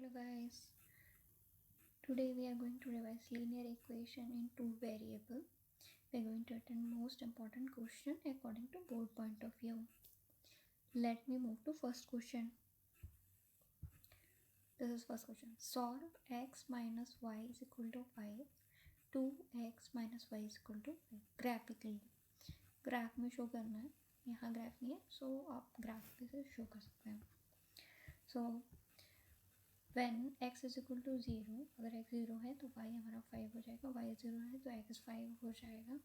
Hello guys, today we are going to revise linear equation in two variable. We are going to attend most important question according to board point of view. Let me move to first question. This is first question. Solve x minus y is equal to 5. 2x minus y is equal to 5. Graphically. Graph में show करना है, यहाँ graph नहीं है, सो आप graph पे से show कर सकते हैं. सो when x is equal to 0, अगर x 0 है तो y हमारा 5 हो जाएगा, y 0 है तो x 5 हो जाएगा.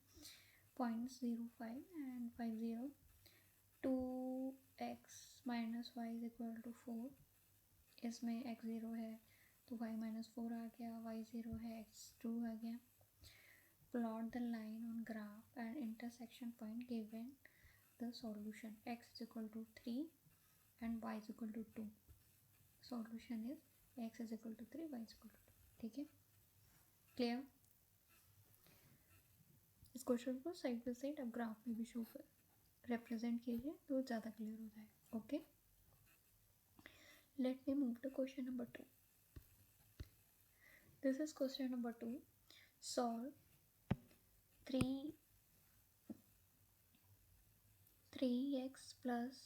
0.05 and 50. 2x minus y is equal to 4. इसमें x 0 है तो y minus 4 आ गया, y 0 है x 2 आ गया. Plot the line on graph and intersection point given the solution. X is equal to 3 and y is equal to 2. Solution is x is equal to 3, y is equal to 2. ठीक है, clear. इस question को side by side अब graph में भी show कर represent कीजिए तो ज़्यादा क्लियर हो जाएगा. Okay, let me move to question number 2. This is question number 2. Solve 3x plus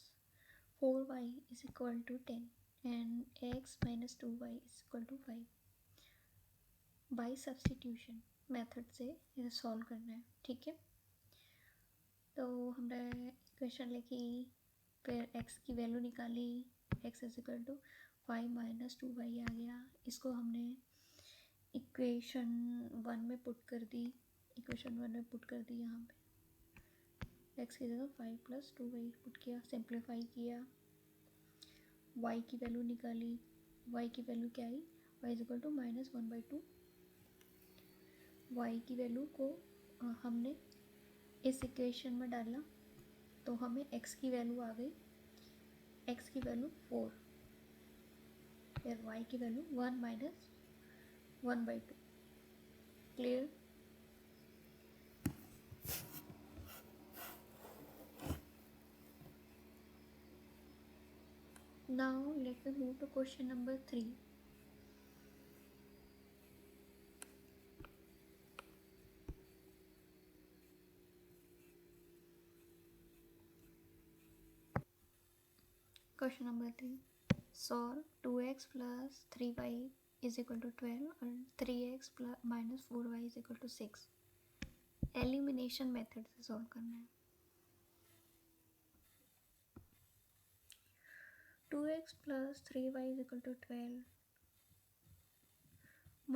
4y is equal to 10 and x minus 2y is equal to 5. By substitution method से इसे solve करना है. ठीक है, तो हमने इक्वेशन लिखी, फिर x की वैल्यू निकाली, x is equal to 5 minus 2y आ गया. इसको हमने इक्वेशन 1 में पुट कर दी. यहाँ पे x की जगह 5 प्लस 2y पुट किया, सिंप्लीफाई किया, y की वैल्यू निकाली. y की वैल्यू क्या आई, y is equal to -1/2. y की वैल्यू को हमने इस इक्वेशन में डाला तो हमें x की वैल्यू आ गई, x की वैल्यू 4, फिर y की value 1 minus 1/2. Clear. Now let me move to question number 3. Question number 3. Solve 2x plus 3y is equal to 12 and 3x plus minus 4y is equal to 6. Elimination method से solve करना है. 2x plus 3y is equal to 12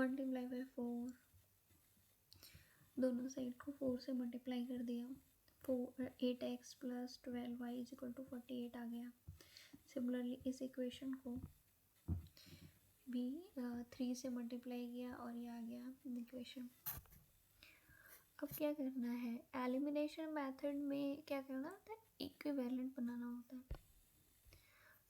multiply by 4. दोनों side को 4 से multiply कर दिया. 8x plus 12y is equal to 48 आ गया. सिमिलरली इस इक्वेशन को भी 3 से मल्टीप्लाई किया और ये आ गया इक्वेशन. अब क्या करना है, एलिमिनेशन मेथड में क्या करना होता है, इक्विवेलेंट बनाना होता है.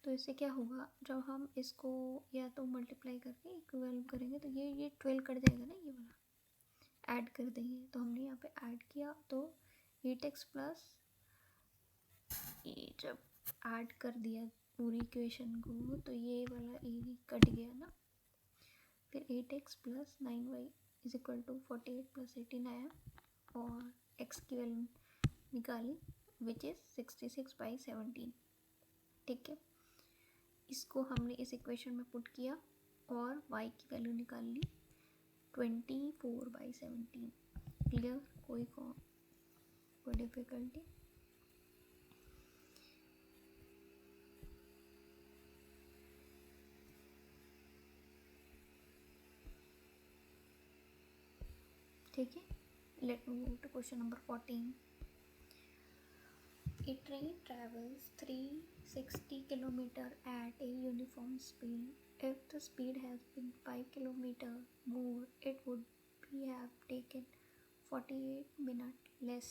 तो इससे क्या होगा, जब हम इसको या तो मल्टीप्लाई करके इक्विवेलेंट करेंगे तो ये 12 कट जाएगा ना, ये वाला ऐड कर देंगे. तो हमने यहाँ पे ऐड किया तो 8x प्लस, ये जब ऐड कर दिया पूरी इक्वेशन को तो ये वाला ए कट गया ना. फिर 8x plus 9y is equal to 48 plus 18 आया और x की वैल्यू निकाली विच इज़ 66/17. ठीक है, इसको हमने इस इक्वेशन में पुट किया और y की वैल्यू निकाल ली 24/17. क्लियर, कोई डिफिकल्टी. ठीक है, let me move to question number 14. A train travels 360 km at a uniform speed. If the speed has been 5 km more, it would have taken 48 minutes less.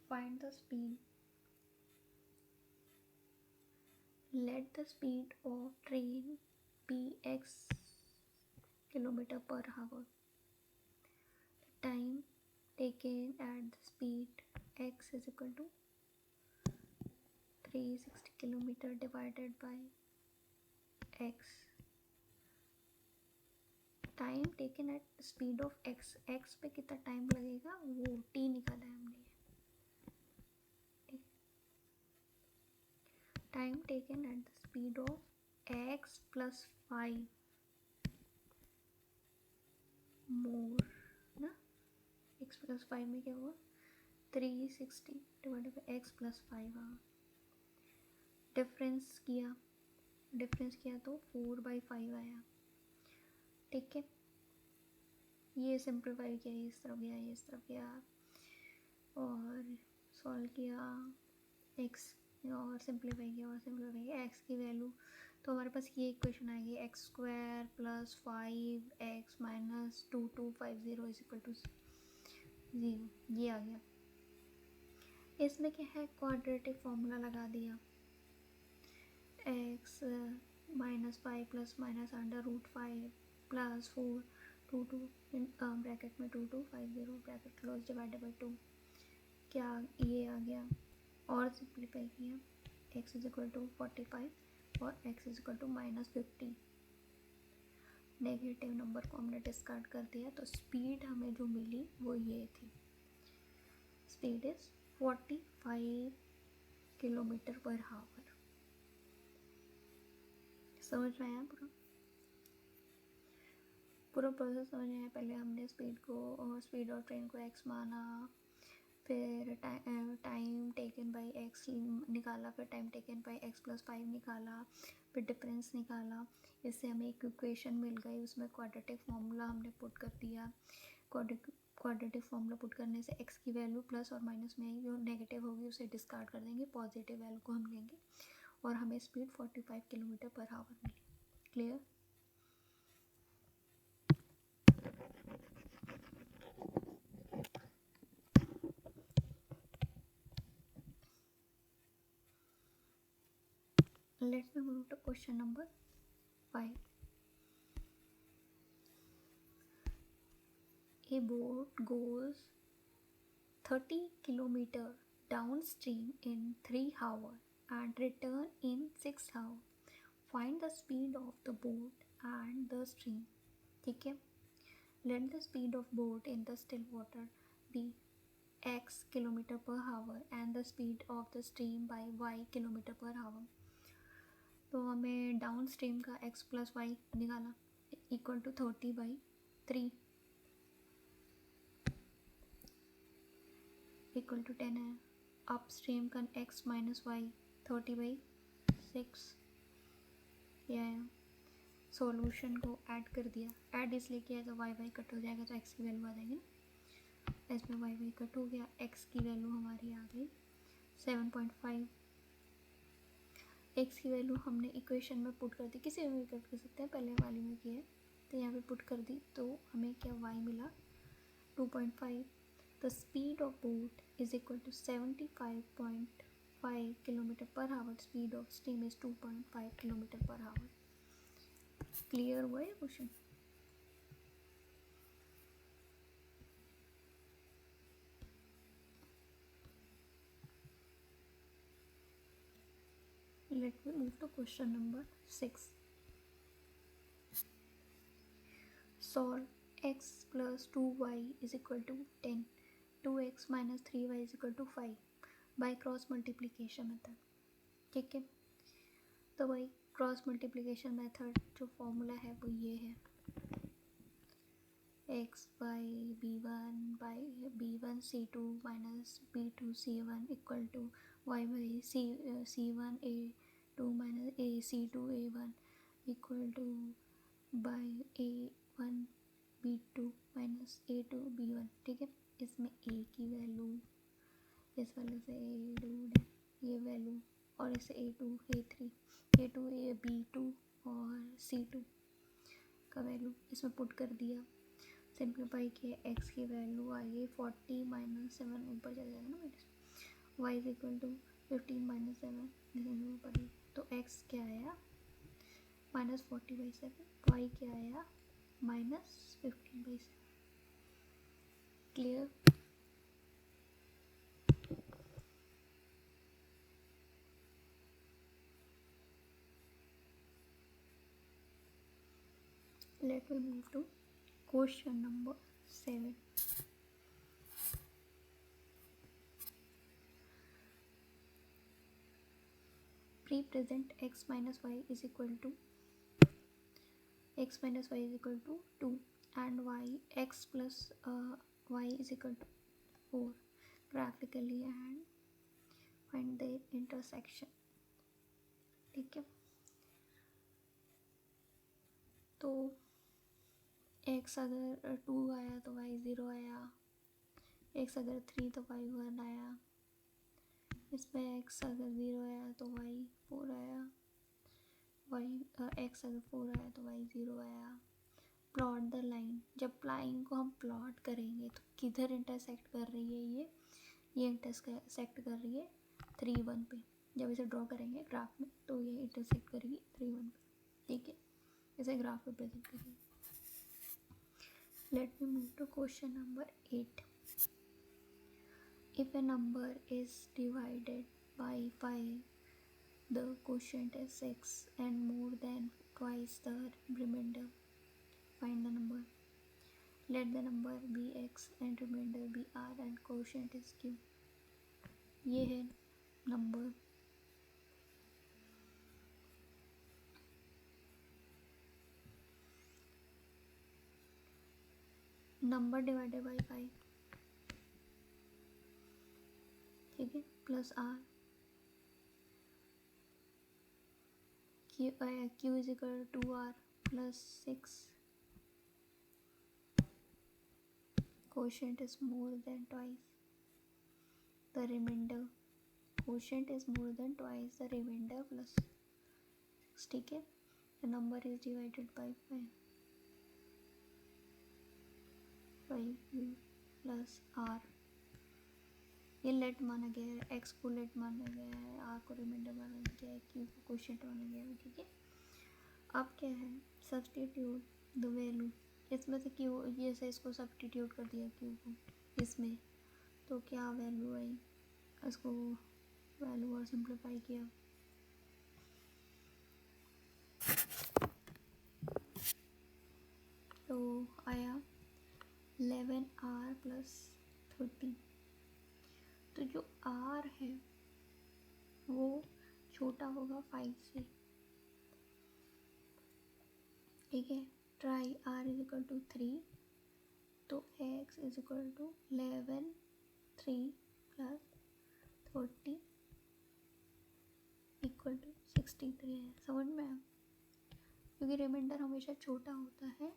Find the speed. Let the speed of train be x km per hour. The time taken at the speed x is equal to 360 km divided by x, time taken at speed of x, x पे कितना time लगेगा वो t निकाला है हमने, time taken at the speed of x plus 5 मोर ना, x plus 5 में क्या हुआ 360 डिवाइडेड बाई x प्लस 5, हाँ डिफरेंस किया तो 4/5 आया, ठीक है। ये सिंप्लीफाई किया, ये इस तरफ गया, ये इस तरफ गया, और सॉल्व किया x, और सिंप्लीफाई किया x की वैल्यू, तो हमारे पास ये इक्वेशन आएगी x² plus 5x minus 2250 is equal to 0, ये आ गया। इसमें क्या है, क्वाड्रेटिक फॉर्मूला लगा दिया, x minus 5 plus minus √5 plus 4 2 bracket में 2250 ब्रैकेट क्लोज डिवाइडेड बाई 2, क्या ये आ गया, और सिंप्लीफाई किया x इज इक्वल टू 45 और x is equal to -50, negative number को हमने डिस्कार्ड कर दिया, तो स्पीड हमें जो मिली वो ये थी, स्पीड इज 45 किलोमीटर पर हावर। समझ में आया पूरा प्रोसेस समझ में आया। पहले हमने स्पीड और ट्रेन को x माना, फिर टाइम टेकन बाई x निकाला, फिर time taken by x plus 5 निकाला, फिर डिफरेंस निकाला, इससे हमें एक इक्वेशन मिल गई, उसमें क्वाड्रेटिक फार्मूला हमने पुट कर दिया, क्वाड्रेटिक फार्मूला पुट करने से x की वैल्यू प्लस और माइनस में जो नेगेटिव होगी उसे डिस्कार्ड कर देंगे, पॉजिटिव वैल्यू को हम लेंगे, और हमें speed 45 kilometre per our milli. Clear? Let me move to question number 5. A boat goes 30 km downstream in 3 hours and return in 6 hours. Find the speed of the boat and the stream. ठीक है, let the speed of boat in the still water be x km per hour and the speed of the stream by y km per hour. तो हमें down stream का x plus Y निकाला equal to 30/3 equal to 10 है। Up stream का x minus Y 30/6 ये आया। Solution को add कर दिया, ऐड इसलिए किया तो वाई वाई कट हो जाएगा तो x की वैल्यू आ जाएगी, इसमें वाई वाई कट हो गया, x की वैल्यू हमारी आ गई 7.5। x की वैल्यू हमने इक्वेशन में पुट कर दी, किसी में भी कर सकते हैं, पहले वाली में किया है तो यहाँ पे पुट कर दी, तो हमें क्या y मिला 2.5। The speed of boat is equal to 75.5 kilometre per hour, speed of stream is 2.5 kilometre per hour. Clear हुआ ये question? Let me move to question number 6. Solve x plus 2y is equal to 10, 2x minus 3y is equal to 5 by cross multiplication method. ठीक है, तो भाई cross multiplication method जो formula है वो ये है, x by b1 c2 minus b2 c1 equal to y by c1 a2 minus a c2 a1 equal to by a1 b2 minus a2 b1। ठीक है, इसमें a की वैल्यू इस वाले से a2 ये वैल्यू, और इसे a2 a3 a2 a b2 और c2 का वैल्यू इसमें पुट कर दिया, सिंप्लीफाई किया, x की वैल्यू आई 40 माइनस 7 ऊपर चला जाएगा ना minus, y is equal to 15 minus 7 ऊपर, तो x क्या आया -40/7, y क्या आया -15/7। Clear? Let me move to question number 7. Represent x minus y is equal to 2 and x plus y is equal to 4 graphically and find their intersection. ठीक है, तो x अगर 2 आया तो y 0 आया, x अगर 3 तो y 1 आया, इसमें x अगर 0 आया तो y 4 आया, x अगर 4 आया तो y 0 आया. Plot the line. जब लाइन को हम प्लॉट करेंगे तो किधर इंटरसेक्ट कर रही है ये इंटरसेक्ट कर रही है 3 1 पे. जब इसे ड्रॉ करेंगे ग्राफ में तो ये इंटरसेक्ट करेगी 3 1 पे. ठीक है, इसे ग्राफ में प्रेजेंट करेंगे. Let me move to question number 8. If a number is divided by 5, the quotient is 6 and more than twice the remainder. Find the number. Let the number be x and remainder be r and quotient is q. ये है number. Number divided by 5, ठीक है, plus R. Q is equal to 2r plus 6. Quotient is more than twice the remainder. Quotient is more than twice the remainder plus 6. ठीक है, the number is divided by 5u plus r. ये late माना गया है, x को late माना गया है, r को रिमाइंडर माना गया है, q को क्वोशिएंट माना गया है. ठीक है, अब क्या है, सब्सटीट्यूट द वैल्यू. इसमें से q, ये से इसको सब्सटीट्यूट कर दिया q को इसमें, तो क्या वैल्यू आई, इसको वैल्यू और सिंप्लीफाई किया तो आया 11r प्लस 13. तो जो r है वो छोटा होगा 5 से. ठीक है, try r is equal to 3, तो x is equal to 11 3 plus 30 equal to 63 है. समझ में आया, क्योंकि रिमाइंडर हमेशा छोटा होता है.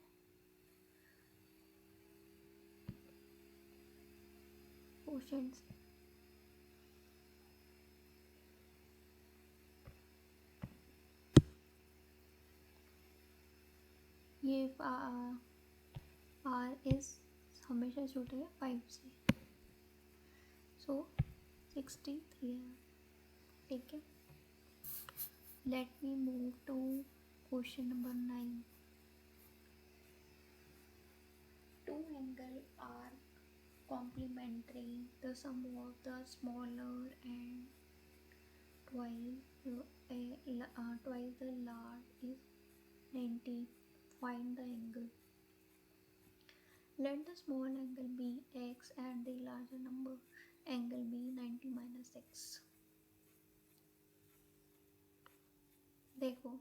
क्वोशिएंट से ये r इज हमेशा छोटा है 5 से, सो 63 है. ठीक है, let me move to question number 9. Two angles are complementary. The sum of the smaller and twice the large is 90. Find the angle. Let the small angle be x and the larger angle be 90 minus x. देखो,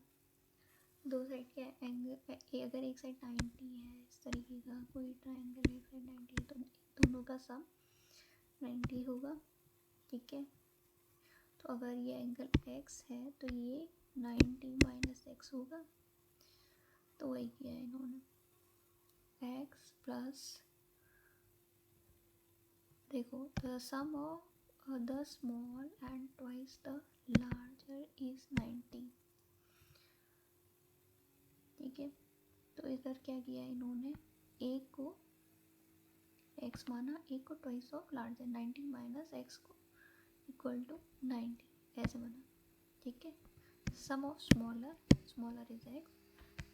दो side के angle, अगर एक side 90 है, इस तरीके का कोई ट्रायंगल, एक साइड 90 है, तो दोनों का सम 90 होगा. ठीक है, तो अगर ये एंगल x है तो ये 90 माइनस एक्स होगा. तो वही किया है इन्होंने, x प्लस, देखो, the sum of the small and twice the larger is 90. ठीक है, तो इधर क्या किया इन्होंने, एक को x माना, एक को twice of larger, 90 minus x को इक्वल टू 90, ऐसे बना. ठीक है, sum of smaller is x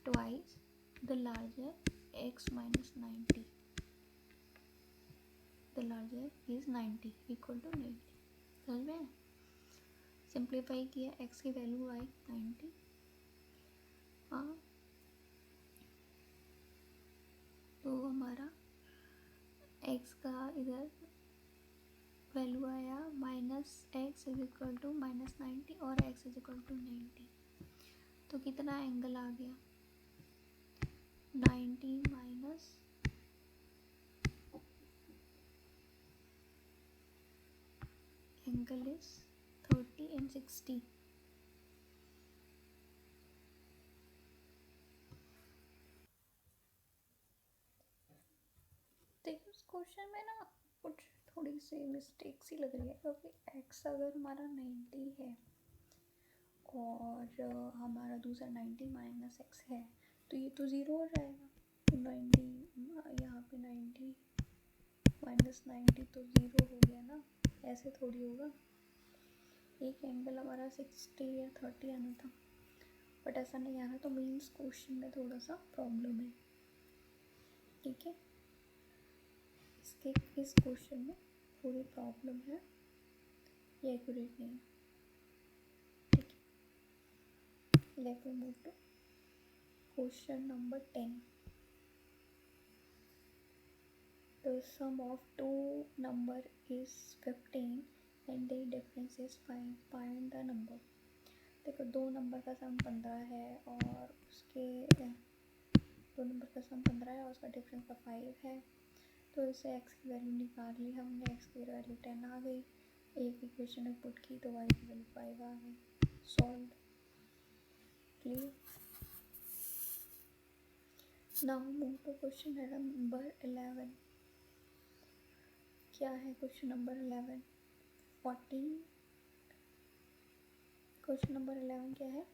twice the larger x minus 90, the larger is 90 equal to 90. समझ में, सिंप्लीफाई किया, x की वैल्यू आई 90. हाँ, x का इधर वैल्यू आया -x=-90 और x=90, तो कितना एंगल आ गया 90 माइनस एंगल इज 30 and 60। देखो इस क्वेश्चन में ना कुछ थोड़ी सी मिस्टेक सी लग रही है, क्योंकि x अगर हमारा 90 है और हमारा दूसरा 90 माइनस एक्स है, तो ये तो ज़ीरो हो जाएगा। 90 यहाँ पे 90 माइनस 90 तो ज़ीरो हो गया ना, ऐसे थोड़ी होगा। एक एंगल हमारा 60 या 30 आना था, बट ऐसा नहीं आ रहा, तो मीन्स क्वेश्चन में थोड़ा सा प्रॉब्लम है। ठीक है, इस क्वेश्चन में थोड़ी प्रॉब्लम है, ये एक्यूरेट नहीं है। ठीक है, let me move to question number 10। The sum of two number is 15 and the difference is 5. Find the number। देखो दो नंबर का सम 15 है और उसके दो नंबर का सम 15 है और उसका डिफरेंस का 5 है, तो इसे x की वैल्यू निकाल ली हमने। x की वैल्यू 10 आ गई, एक इक्वेशन में पुट की तो y की वैल्यू 5 आ गई। Solve. Clear. Now move to question number 11। क्या है क्वेश्चन नंबर 11? 14। क्वेश्चन नंबर 11 क्या है?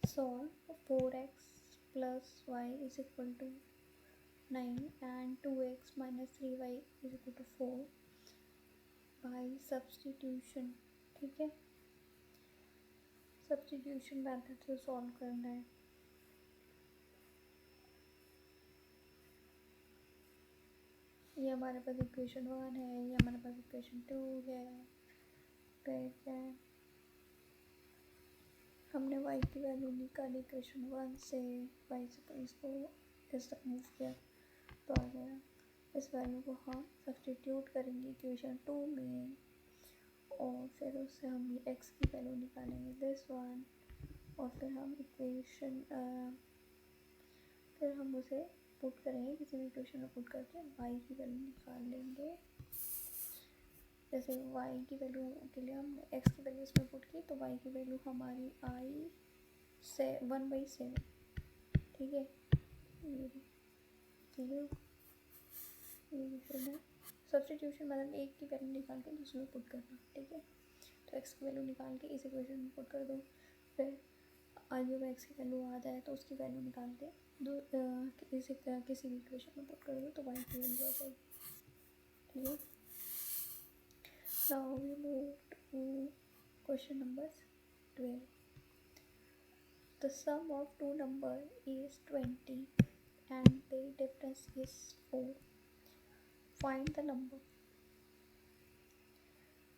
Solve 4x plus Y is equal to 9 and 2x minus 3y is equal to 4 by substitution. ठीक है, सब्सटीट्यूशन मेथड से सॉल्व करना है। ये हमारे पास इक्वेशन 1 है, ये हमारे पास इक्वेशन 2 है। ठीक है, हमने y की वैल्यू निकाली इक्वेशन 1 से, y से इसको इस तक मूव किया तो आ गया। इस वैल्यू को हम सब्सटीट्यूट करेंगे इक्वेशन 2 में और फिर उससे हम x की वैल्यू निकालेंगे दिस वन, और फिर हम इक्वेशन फिर हम उसे पुट करेंगे किसी भी इक्वेशन में पुट करके y की वैल्यू निकाल लेंगे। जैसे y की वैल्यू के लिए हमने x की वैल्यू इसमें पुट की तो y की वैल्यू हमारी आई से 1/7। ठीक है, ये क्लियर है। सब्सटीट्यूशन मतलब एक की वैल्यू निकाल के दूसरे में पुट करना। ठीक है, तो x की वैल्यू निकाल के इस इक्वेशन में पुट कर दो, फिर जब x की वैल्यू आ जाए तो उसकी वैल्यू निकाल के किसी भी इक्वेशन में पुट कर दो तो y की वैल्यू आ जाएगी। ठीक है, now we move to question number 12. The sum of two numbers is 20 and the difference is 4. Find the number.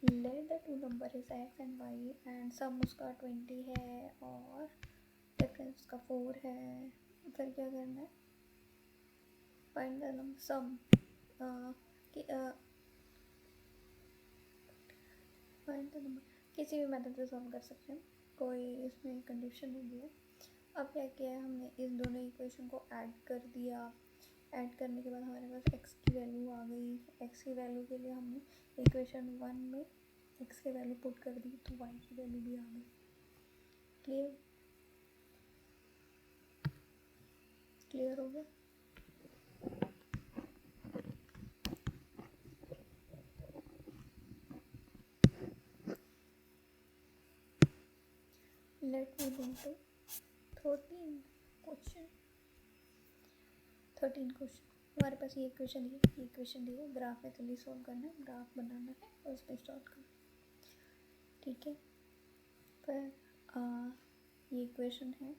Let the two number is x and y and sum उसका 20 है और difference उसका 4 है। फिर क्या करना है? Find the number sum find the number किसी भी मेथड से सॉल्व कर सकते हैं, कोई इसमें कंडीशन नहीं दी है। अब क्या किया है, हमने इन दोनों इक्वेशन को ऐड कर दिया। ऐड करने के बाद हमारे पास x की वैल्यू आ गई। x की वैल्यू के लिए हमने इक्वेशन 1 में x की वैल्यू पुट कर दी तो y की वैल्यू भी आ गई। क्लियर हो गया? Let me go to 13 question. हमारे पास ये इक्वेशन दी है, ग्राफ में चलिए सॉल्व करना है, ग्राफ बनाना है और उसमें स्टार्ट करना है। ठीक है, फिर ये इक्वेशन है,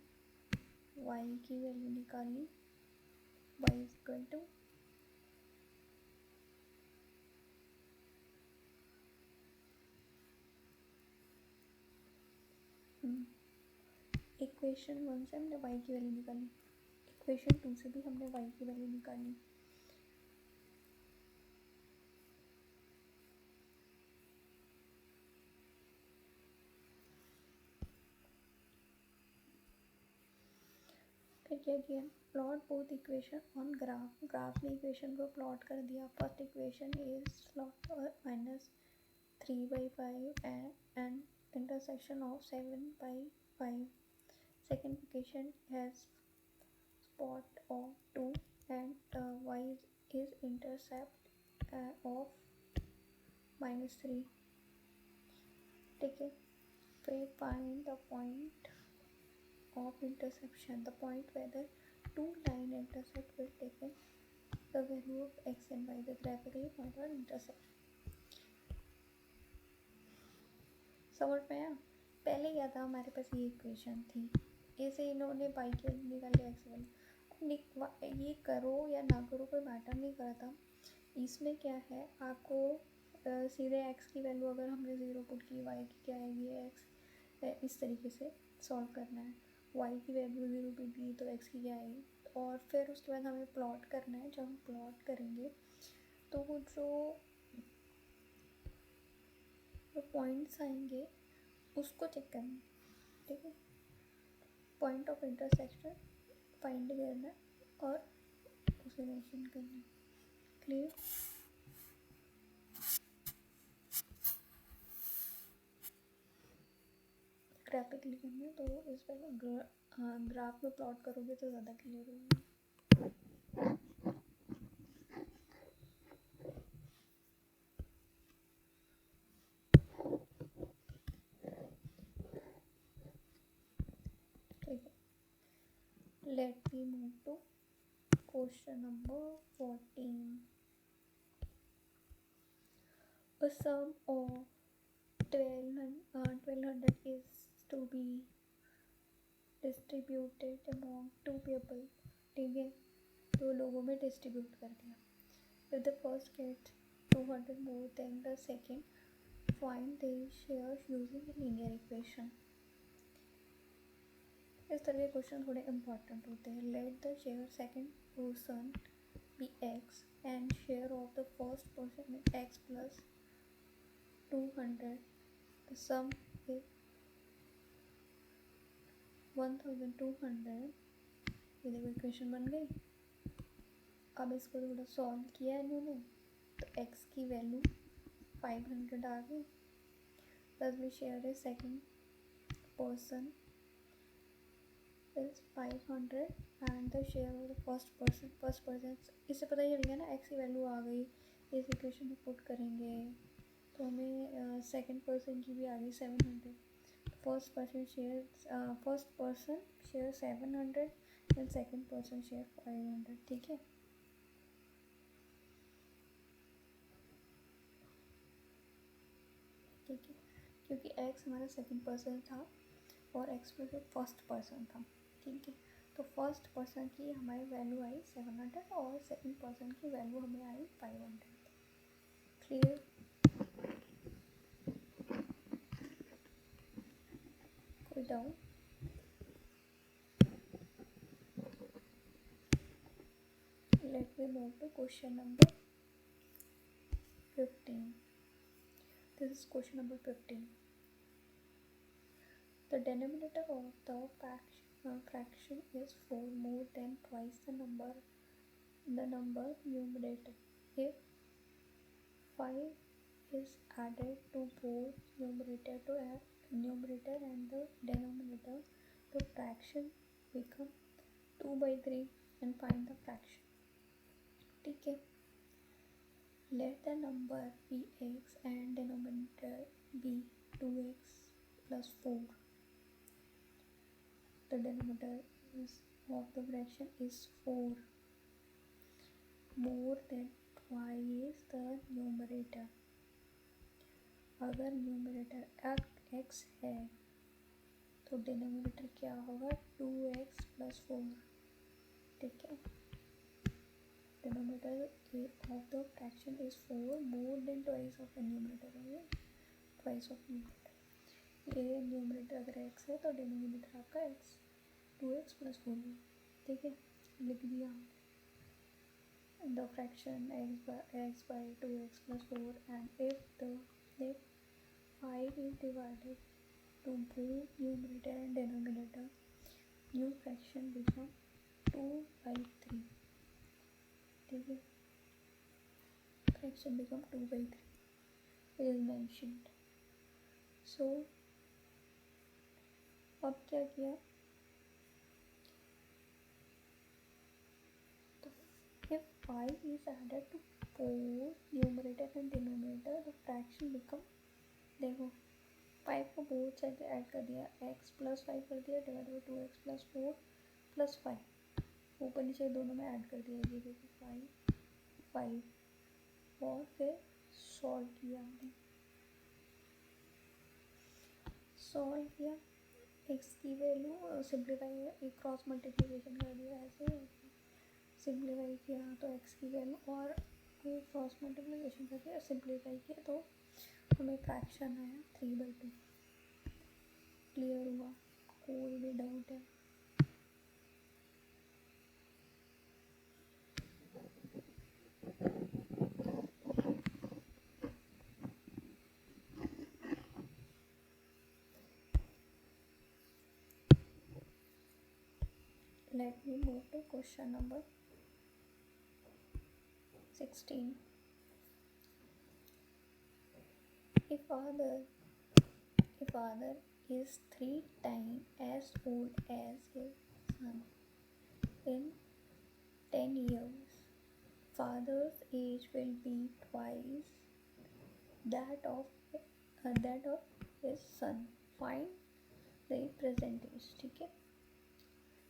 y की वैल्यू निकाली, y is equal to equation 1 से हमने y की वैल्यू निकाली, इक्वेशन 2 से भी हमने y की वैल्यू निकाली। क्या किया, plot both equation on graph में इक्वेशन को प्लॉट कर दिया. First equation is slot minus 3/5 and intersection of 7/5. Second equation has spot of 2 and y is intercept of -3. ठीक है. फिर find the point of intersection, the point where the two line intersect will taken the value of x and y, the graphically point or intersection. समझ में आया. पहले क्या था, हमारे पास ये इक्वेशन थी, ऐसे इन्होंने y की वैल्यू निकाल लिया, x वैल्यू. ये करो या ना करो कोई मैटर नहीं करता. इसमें क्या है, आपको सीधे x की वैल्यू अगर हमने 0 पुट की, y की क्या आएगी, x इस तरीके से सॉल्व करना है. y की वैल्यू 0 पुट की तो x की क्या आएगी. और फिर उसके बाद हमें प्लॉट करना है. जब हम प्लॉट करेंगे तो वो जो पॉइंट्स आएंगे उसको चेक करना है. ठीक है. पॉइंट ऑफ इंटरसेक्शन फाइंड करना है और उसे मेंशन करना है. क्लियर. ग्राफिकली करना है तो इस पर ग्राफ में प्लॉट करोगे तो ज़्यादा क्लियर होगा. Let me move to question number 14. A sum of 1200 is to be distributed among two people. ठीक है, 2 लोगों में डिस्ट्रीब्यूट कर दिया. If the first gets 200 more than the second, find their shares using a linear equation. इस तरह के question थोड़े इम्पॉर्टेंट होते हैं. Let the share second person be x and share of the first person is x plus 200. The sum is 1200. ये देखो equation बन गई. अब इसको थोड़ा सॉल्व किया इन्होंने तो x की वैल्यू 500 आ गई. प्लस वी शेयर है second person is 500 and the share of the first person. इससे पता चल गया ना, x की वैल्यू आ गई. इस इक्वेशन में पुट करेंगे तो हमें सेकंड पर्सन की भी आ गई 700. First person share 700 and second person share 500. ठीक है. ठीक है, क्योंकि x हमारा सेकंड पर्सन था और x प्लस फर्स्ट पर्सन था. ठीक है, तो फर्स्ट पर्सन की हमारी वैल्यू आई 700 और सेकंड पर्सन की वैल्यू हमें आई 500. क्लियर. कोई doubt. Let me move to question number 15. This is question number 15. The denominator of the fraction is 4 more than twice the number numerator. If 5 is added to both numerator and the denominator, the fraction become 2/3 and find the fraction. ठीक है. Let the number be x and denominator be 2x plus 4. The denominator of the fraction is 4 more than twice the numerator. अगर numerator x है तो denominator क्या होगा 2x plus 4. ठीक है. Denominator of the fraction is 4 more than twice of the numerator. Twice of numerator. ये numerator अगर x है तो डिनोमिनेटर आपका x 2x plus 4 है. ठीक है, लिख दिया. The fraction x by 2x plus 4 and if 5 is divided to both numerator and denominator, new fraction become 2/3. ठीक है, fraction become 2/3. It is mentioned. So अब क्या किया, तो if 5 is added to 4 numerator and denominator, the fraction become, देखो 5 को both side add कर दिया, x प्लस 5 कर दिया divide by 2x plus 4 plus 5, ऊपर नीचे दोनों में ऐड कर दिया, ये देखो 5 5, और फिर सॉल्व किया हमने, सॉल्व किया, x की वैल्यू सिंप्लीफाई, एक क्रॉस मल्टीप्लिकेशन कर दिया, ऐसे सिंप्लीफाई किया तो x की वैल्यू, और एक क्रॉस मल्टीप्लिकेशन करके सिंप्लीफाई किया तो हमें फ्रैक्शन आया 3/2। क्लियर हुआ, कोई भी डाउट है? Let me move to question number 16. A father is 3 times as old as his son. In 10 years, father's age will be twice that of his son. Find the present age. ठीक है,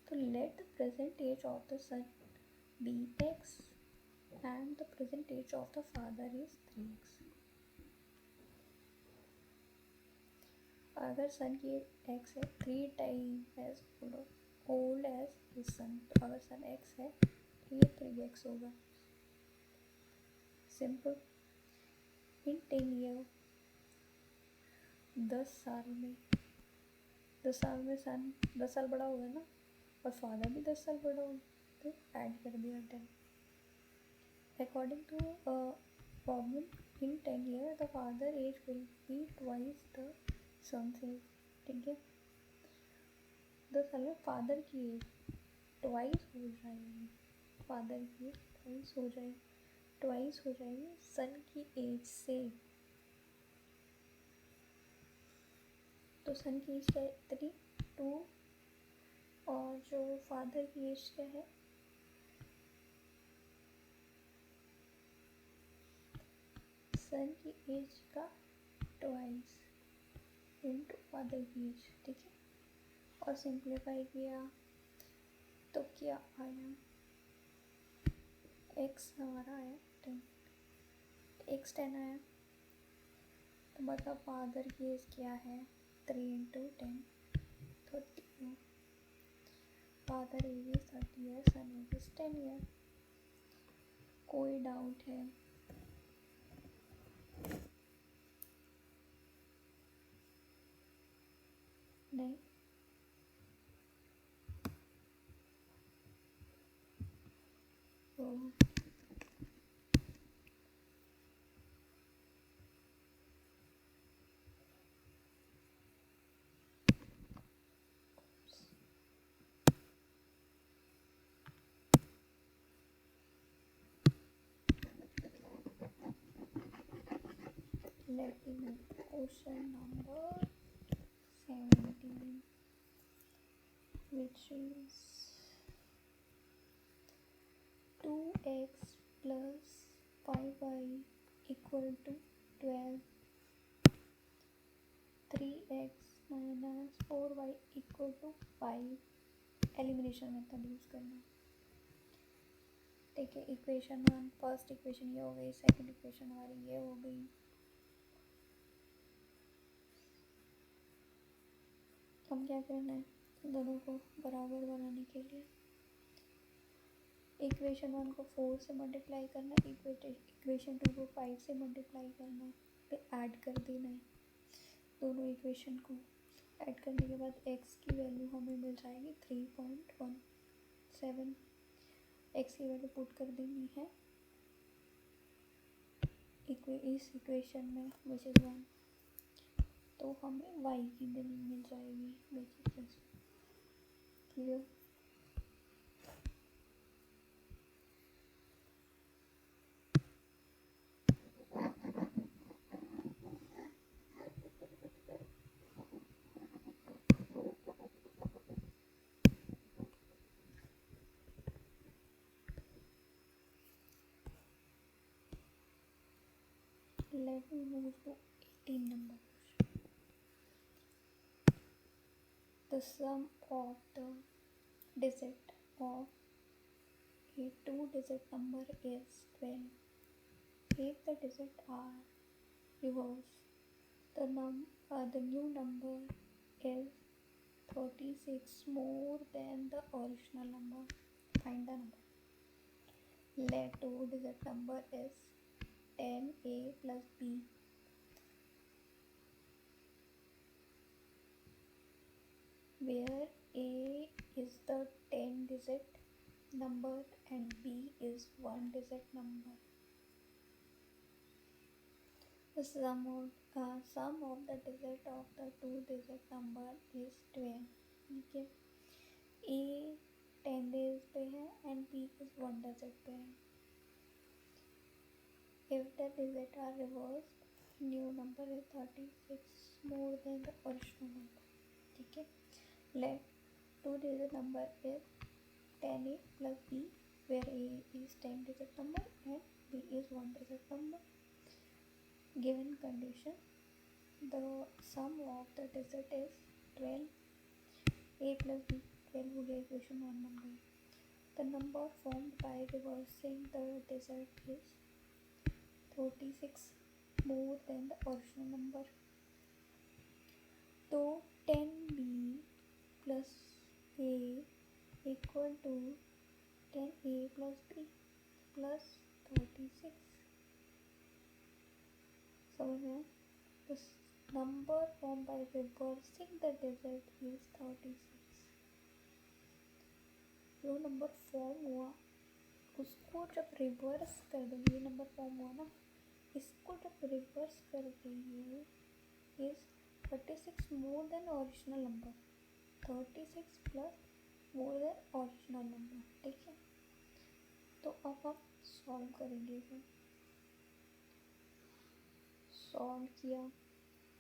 तो let the present age of the son be x and the present age of the father is 3x. अगर सन की x है 3 time as old as his son, तो अगर सन x है तो ये 3x होगा। सिंपल, इन 10 ईयर, 10 साल में, 10 साल में सन 10 साल बड़ा होगा ना, और फादर भी 10 साल बड़ा होगा, तो ऐड कर दिया 10। According to problem, in 10 year the father age will be twice the son's age. ठीक है, 10 साल में फादर की एज ट्वाइस हो जाएगी, फादर की एज ट्वाइस हो जाएगी सन की एज से। तो सन की एज क्या है 3, 2, और जो फादर की एज क्या है, सन की एज का ट्वाइस इनटू फादर की एज। ठीक है, और सिंप्लीफाई किया तो क्या आया, x हमारा आया 10, x 10 आया, तो मतलब फादर की एज क्या है 3 × 10 30, father age is 30 year, son age is 10 year. कोई डाउट है? नहीं, तो let me move to question number 17, which is 2x plus 5y equal to 12, 3x minus 4y equal to 5। Elimination method use करना। ठीक है, equation 1, first equation ये हो गई, सेकंड इक्वेशन हमारी ये हो गई। हम क्या करना है, दोनों को बराबर बनाने के लिए इक्वेशन 1 को 4 से मल्टीप्लाई करना है, इक्वेशन 2 को 5 से मल्टीप्लाई करना है, फिर ऐड कर देना है दोनों इक्वेशन को। ऐड करने के बाद x की वैल्यू हमें मिल जाएगी 3.17, x की वैल्यू पुट कर देनी है इस इक्वेशन में विच इज़ 1, तो हमें y की वैल्यू मिल जाएगी which is clear. we move to 18 number. The sum of the digit of a two-digit number is 12. If the digits are reversed, the new number is 36 more than the original number. Find the number. Let two-digit number is 10a plus b. Where a is the 10-digit number and b is one-digit number. The sum of the digit of the two-digit number is 12. Okay. A 10 days पे है and B is one digit पे है. If the digits are reversed, new number is 36 more than the original number. ठीक है. Let two-digit number is 10A plus B, where A is 10-digit number and B is one-digit number. Given condition, the sum of the digit is 12. A plus B 12 हो गया, equation 1 बन गई. The number formed by reversing the digit is 36 more than the original number. तो 10b plus a equal to 10a plus b plus 36. समझ में? The number formed by reversing the digit is 36. जो number form हुआ उसको जब reverse कर देंगे, ये नंबर फॉर्म हुआ ना, इसको जब रिवर्स कर देंगे is 36 more than original number. 36 plus more than original number. ठीक है. तो अब हम सॉल्व करेंगे इसे. सॉल्व किया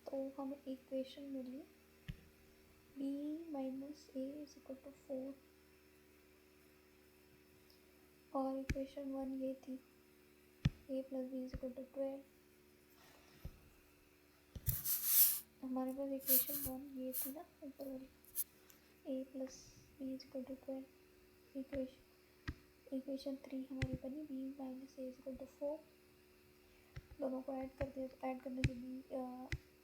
तो हमें इक्वेशन मिली b minus A is equal to 4 और इक्वेशन 1 ये थी a plus B is equal to 12. हमारे पास इक्वेशन 1 ये थी ना ऊपर वाली, a plus B is equal to 12. Equation 3 हमारी बनी b minus A is equal to 4. दोनों को ऐड कर दिया तो ऐड करने से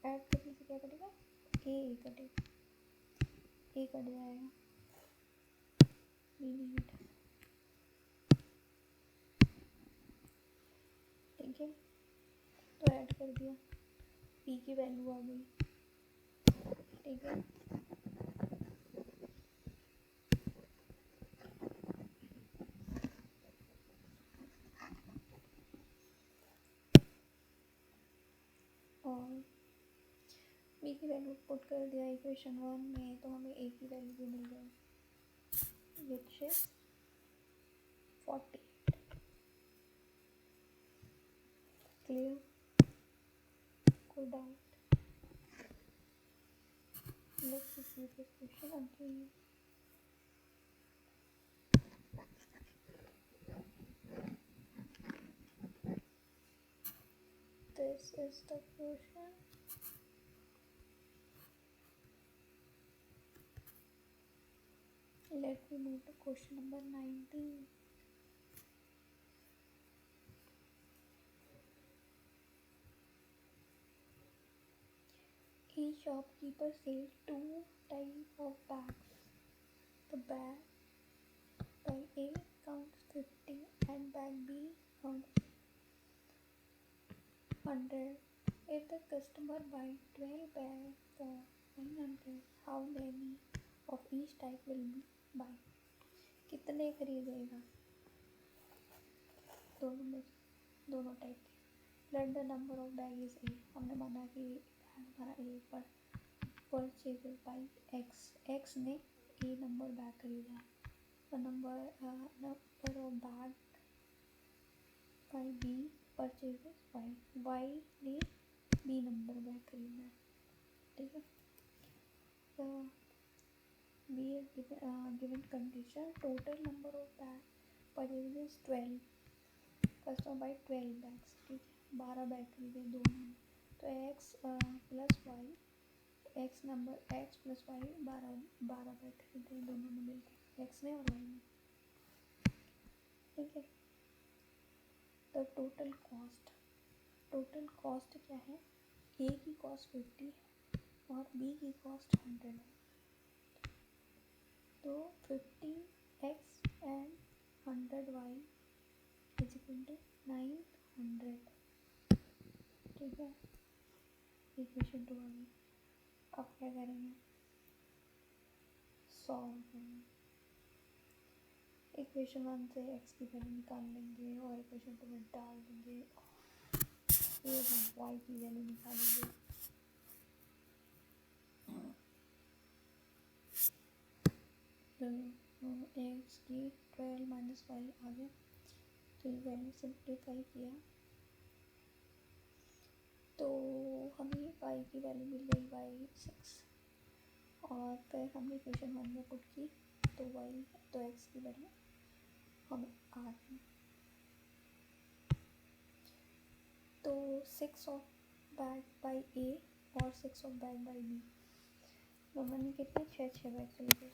ऐड करने से क्या कटेगा, a कटेगा, a कट जाएगा, b नहीं कटेगा. ठीक है. तो ऐड कर दिया, p की वैल्यू आ गई. ठीक है. और b की वैल्यू पुट कर दिया इक्वेशन 1 में तो हमें a की वैल्यू भी मिल गई विच इज 48. क्लियर? कोई doubt? Let's see this question again. This is the question. Let me move to question number 19. Each shopkeeper sells two types of bags. The bag by A counts 50 and bag B counts 100. If the customer buys 12 bags for 900, how many of each type will be buy? कितने खरीदेगा दोनों type के. Let the number of bag is A. हमने माना कि हमारा A पर purchases by X ने A नंबर बैग खरीदा है. The number of bag by B purchases Y ने B नंबर बैग खरीदा है. ठीक है. So B is given condition total number of bag purchases is 12. Customer buy 12 bags. ठीक है. 12 बैटरी थे दोनों में, तो x plus Y, x number x plus Y 12 बैटरी थे दोनों में मिलकर, x ने और y ने, ठीक है। तो टोटल कॉस्ट क्या है, a की कॉस्ट 50 है और b की कॉस्ट 100 है, तो 50x and 100y is equal to 900, ठीक है। इक्वेशन 2 आ गई। अब क्या करेंगे, सॉल्व करेंगे। इक्वेशन 1 से x की वैल्यू निकाल लेंगे और इक्वेशन 2 में डाल देंगे, फिर हम y की वैल्यू निकालेंगे। तो x की 12 माइनस वाई आ गया, तो ये वैल्यू सिंप्लीफाई किया तो हमें y की वैल्यू मिल गई y6, और फिर हमने इक्वेशन 1 में पुट की तो x की वैल्यू हमें आ गई। तो 6 ऑफ बैक बाई ए और 6 ऑफ बैक बाई बी दोनों ने कितने 6 बैग लिए थे।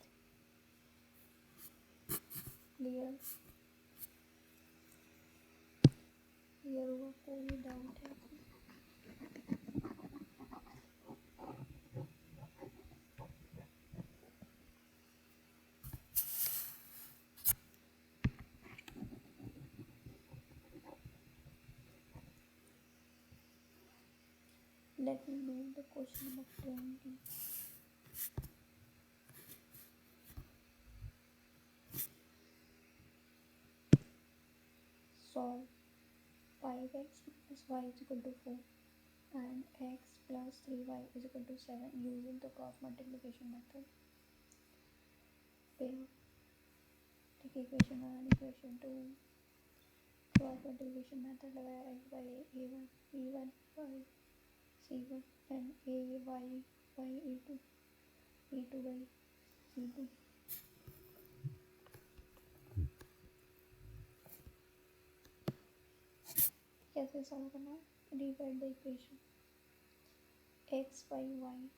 क्लियर होगा, कोई डाउट है? Let me move the question number 20. Solve 5x minus y is equal to 4 and x plus 3y is equal to 7 using the cross multiplication method. Pair. Take equation 1 equation 2 cross multiplication method लगाया, x by a1 e1 by c1 and a by e2 e2 by c2. कैसे solve करना है, divide the equation x by y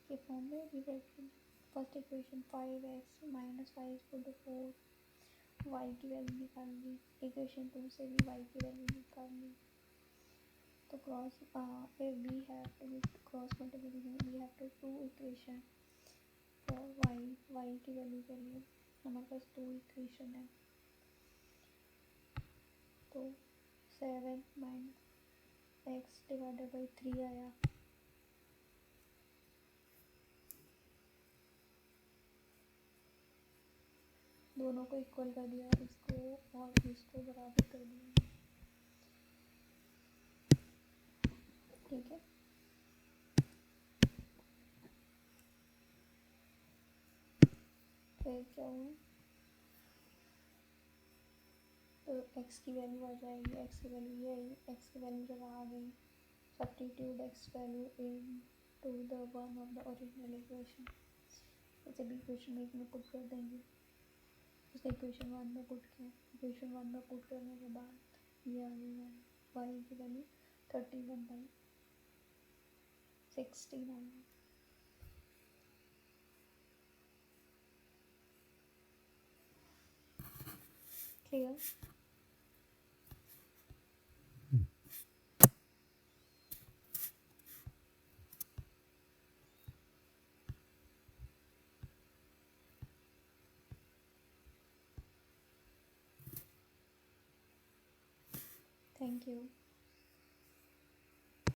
के form में divide करना। First equation 5x minus Y is equal to 4, y की value निकाल ली, equation 2 से भी y की वैल्यू निकाल ली। तो cross we have to cross multiplication, we have to 2 equation for y की वैल्यू के लिए हमारे पास 2 इक्वेशन है। तो 7 माइनस एक्स डिवाइडेड बाई 3 आया, दोनों को इक्वल कर दिया, इसको और इसको बराबर कर दिया, ठीक है। फिर क्या हुआ, तो x की वैल्यू आ जाएगी, x की वैल्यू ये आई, x की वैल्यू जब आ गई substitute x value into the one of the original equation, इसे भी इक्वेशन एक में पुट कर देंगे, उसे इक्वेशन 1 में पुट किया, इक्वेशन 1 में पुट करने के बाद ये आ गई y की वैल्यू 31/16 आ गई। क्लियर? Thank you.